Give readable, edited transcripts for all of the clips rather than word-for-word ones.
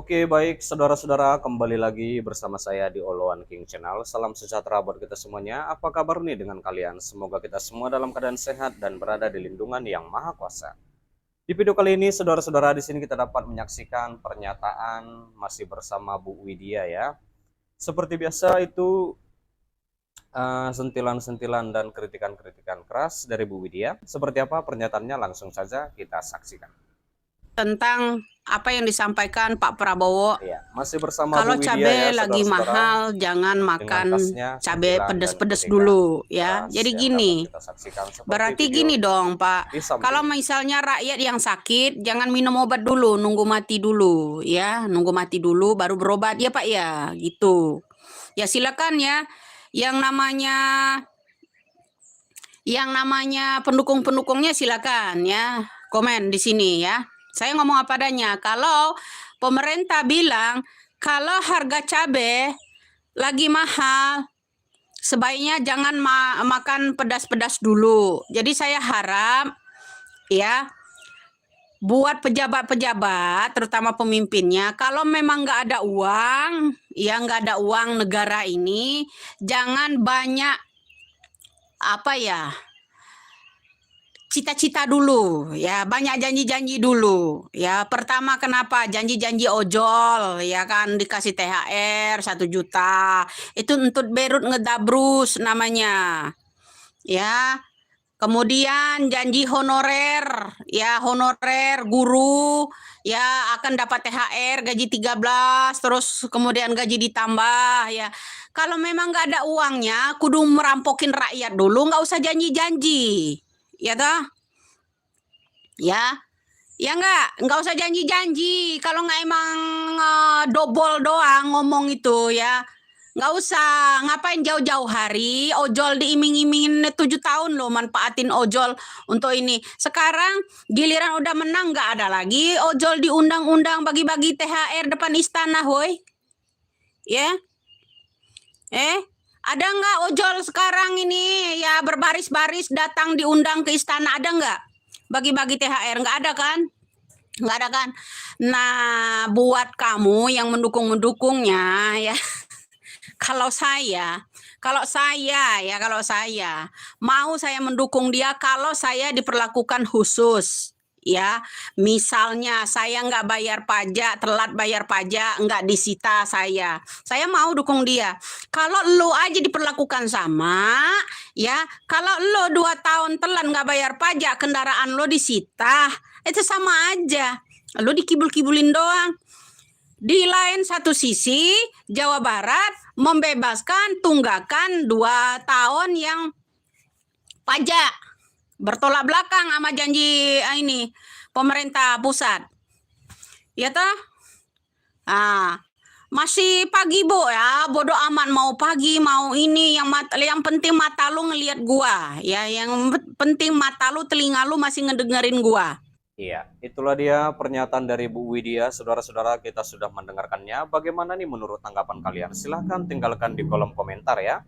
Oke, baik saudara-saudara, kembali lagi bersama saya di Oloan King Channel. Salam sejahtera buat kita semuanya. Apa kabar nih dengan kalian? Semoga kita semua dalam keadaan sehat dan berada di lindungan yang Maha Kuasa. Di video kali ini, saudara-saudara, di sini kita dapat menyaksikan pernyataan masih bersama Bu Widya ya. Seperti biasa itu sentilan-sentilan dan kritikan-kritikan keras dari Bu Widya. Seperti apa pernyataannya, langsung saja kita saksikan. Tentang apa yang disampaikan Pak Prabowo. Ya, masih bersama kalau Bu Widya cabai ya, lagi saudara-saudara. mahal, jangan makan cabai pedas-pedas dulu ya. Jadi gini, berarti gini dong Pak, kalau misalnya rakyat yang sakit, jangan minum obat dulu, nunggu mati dulu ya, nunggu mati dulu baru berobat ya Pak ya, gitu. Ya silakan ya, yang namanya pendukung-pendukungnya silakan ya, komen di sini ya. Saya ngomong apa adanya. Kalau pemerintah bilang kalau harga cabai lagi mahal, sebaiknya jangan makan pedas-pedas dulu. Jadi saya harap ya, buat pejabat-pejabat, terutama pemimpinnya, kalau memang nggak ada uang, ya nggak ada uang negara ini, jangan banyak cita-cita dulu ya, banyak janji-janji dulu ya. Pertama, kenapa janji-janji ojol ya kan, dikasih THR 1 juta, itu untuk berut ngedabrus namanya ya. Kemudian janji honorer ya, honorer guru ya akan dapat THR gaji 13, terus kemudian gaji ditambah ya. Kalau memang nggak ada uangnya, kudu merampokin rakyat dulu, nggak usah janji-janji ya toh ya. Ya nggak usah janji-janji. Kalau nggak emang dobol doang ngomong itu ya, nggak usah. Ngapain jauh-jauh hari ojol diiming-imingin 7 tahun loh, manfaatin ojol untuk ini. Sekarang giliran udah menang nggak ada lagi ojol diundang-undang bagi-bagi THR depan istana, woi ya. Ada nggak ojol sekarang ini ya berbaris-baris datang diundang ke istana? Ada nggak bagi-bagi THR? Nggak ada kan? Nggak ada kan? Nah, buat kamu yang mendukung-mendukungnya ya, kalau saya mau saya mendukung dia kalau saya diperlakukan khusus ya. Misalnya saya nggak bayar pajak, telat bayar pajak, nggak disita, saya mau dukung dia. Kalau lo aja diperlakukan sama ya, kalau lo 2 tahun telat nggak bayar pajak, kendaraan lo disita, itu sama aja, lo dikibul-kibulin doang. Di lain satu sisi, Jawa Barat membebaskan tunggakan 2 tahun yang pajak, bertolak belakang sama janji ini pemerintah pusat ya toh. Masih pagi Bu ya, bodoh amat mau pagi mau ini, yang penting mata lu ngelihat gua ya, yang penting mata lu, telinga lu masih ngedengerin gua. Iya, itulah dia pernyataan dari Bu Widya. Saudara-saudara, kita sudah mendengarkannya. Bagaimana nih menurut tanggapan kalian? Silahkan tinggalkan di kolom komentar ya.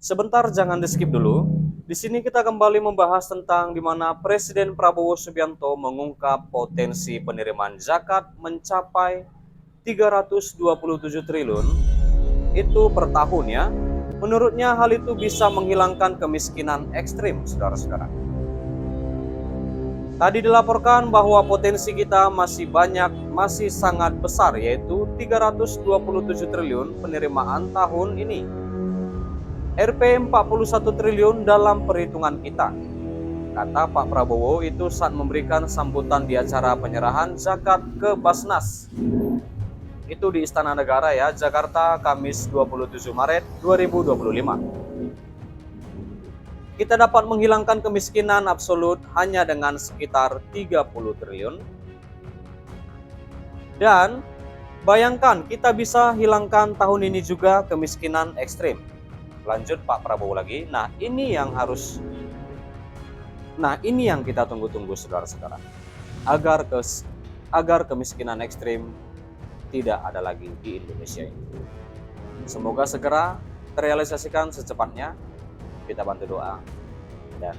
Sebentar, jangan di skip dulu. Di sini kita kembali membahas tentang di mana Presiden Prabowo Subianto mengungkap potensi penerimaan zakat mencapai 327 triliun itu per tahun ya. Menurutnya hal itu bisa menghilangkan kemiskinan ekstrim, saudara-saudara. Tadi dilaporkan bahwa potensi kita masih sangat besar, yaitu 327 triliun penerimaan tahun ini. Rp 41 triliun dalam perhitungan kita, kata Pak Prabowo itu saat memberikan sambutan di acara penyerahan zakat ke Basnas. Itu di Istana Negara ya, Jakarta, Kamis 27 Maret 2025. Kita dapat menghilangkan kemiskinan absolut hanya dengan sekitar 30 triliun. Dan bayangkan kita bisa hilangkan tahun ini juga kemiskinan ekstrim. Lanjut Pak Prabowo lagi. Nah ini yang kita tunggu-tunggu saudara-saudara, agar kemiskinan ekstrim tidak ada lagi di Indonesia ini. Semoga segera terrealisasikan secepatnya. Kita bantu doa dan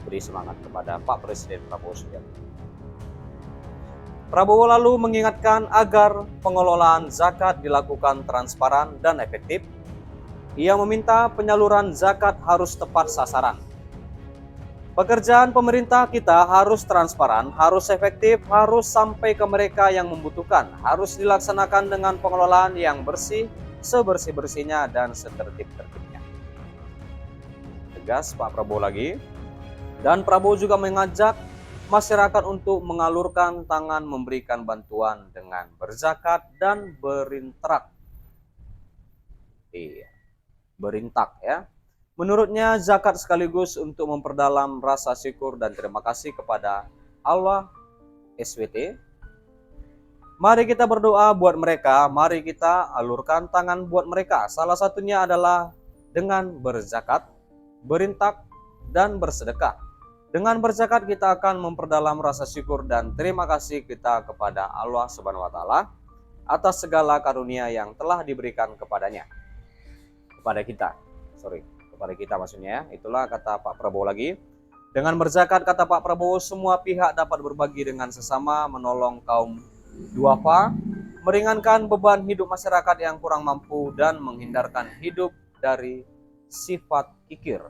beri semangat kepada Pak Presiden Prabowo Subianto. Prabowo lalu mengingatkan agar pengelolaan zakat dilakukan transparan dan efektif. Ia meminta penyaluran zakat harus tepat sasaran. Pekerjaan pemerintah kita harus transparan, harus efektif, harus sampai ke mereka yang membutuhkan, harus dilaksanakan dengan pengelolaan yang bersih, sebersih-bersihnya dan setertib-tertibnya. Tegas Pak Prabowo lagi. Dan Prabowo juga mengajak masyarakat untuk mengalurkan tangan memberikan bantuan dengan berzakat dan berinteraksi. Iya, berintak ya. Menurutnya zakat sekaligus untuk memperdalam rasa syukur dan terima kasih kepada Allah SWT. Mari kita berdoa buat mereka, mari kita alurkan tangan buat mereka. Salah satunya adalah dengan berzakat, berintak, dan bersedekah. Dengan berzakat kita akan memperdalam rasa syukur dan terima kasih kita kepada Allah Subhanahu wa taala atas segala karunia yang telah diberikan kepada kita maksudnya. Itulah kata Pak Prabowo lagi. Dengan berzakat, kata Pak Prabowo, semua pihak dapat berbagi dengan sesama, menolong kaum duafa, meringankan beban hidup masyarakat yang kurang mampu dan menghindarkan hidup dari sifat kikir.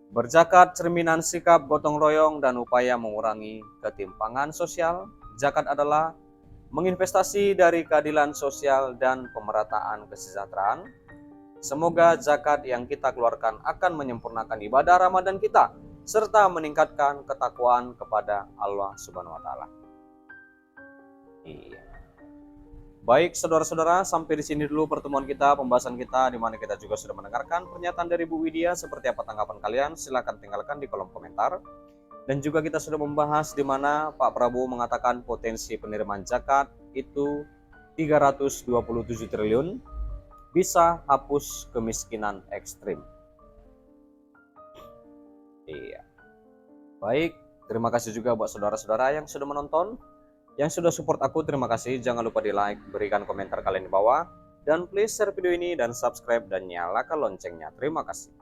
Berzakat cerminan sikap gotong royong dan upaya mengurangi ketimpangan sosial. Zakat adalah menginvestasi dari keadilan sosial dan pemerataan kesejahteraan. Semoga zakat yang kita keluarkan akan menyempurnakan ibadah Ramadan kita serta meningkatkan ketakwaan kepada Allah Subhanahu wa taala. Iya. Baik saudara-saudara, sampai di sini dulu pertemuan kita, pembahasan kita, di mana kita juga sudah mendengarkan pernyataan dari Bu Widya. Seperti apa tanggapan kalian? Silahkan tinggalkan di kolom komentar. Dan juga kita sudah membahas di mana Pak Prabowo mengatakan potensi penerimaan zakat itu 327 triliun, bisa hapus kemiskinan ekstrim. Iya. Baik, terima kasih juga buat saudara-saudara yang sudah menonton, yang sudah support aku, terima kasih. Jangan lupa di like, berikan komentar kalian di bawah, dan please share video ini dan subscribe dan nyalakan loncengnya. Terima kasih.